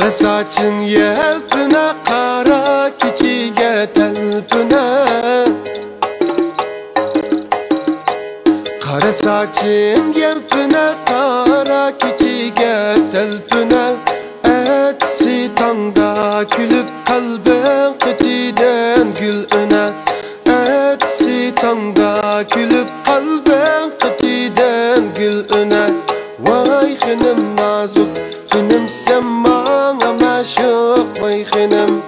Kara saçın yelpine, kara keçiге telpine. Kara saçın yelpine, kara keçiге telpine. Etsi tanda külüp kalbim kıtiden gül öne. Etsi tanda külüp kalbim kıtiden gül öne. Vay xenim nazuk, xenim sen bana maşuk. Vay xenim,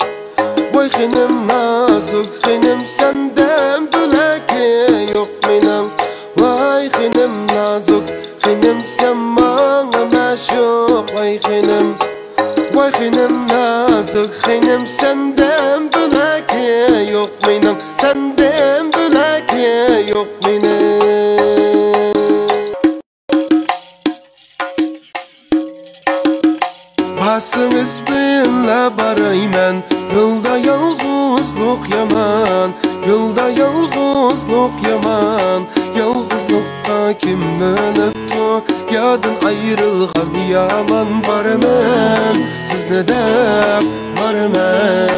vay xenim nazuk, xenim senden büleki yok benim. Vay xenim nazuk, xenim sen bana maşuk. Vay xenim, vay xenim nazuk, xenim senden büleki yok benim. Senden büleki yok benim. Basınız bile baraymen, yolda yalğızlık yaman. Yolda yalğızlık yaman. Yalğızlıkta kim ölüptü, yadın ayrılgan yaman. Barımen, siz ne dep barımen.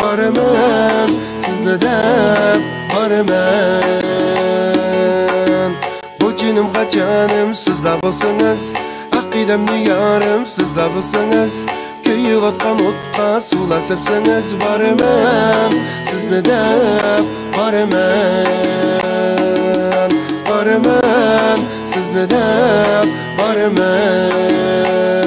Barımen, siz ne dep barımen. Bu cinim kaçanım sizler bolsanız, akidemni yarım sizler bolsanız, köyüp atkan otqa sular sepseniz. Barımen, siz ne dep barımen. Barımen, siz ne dep barımen.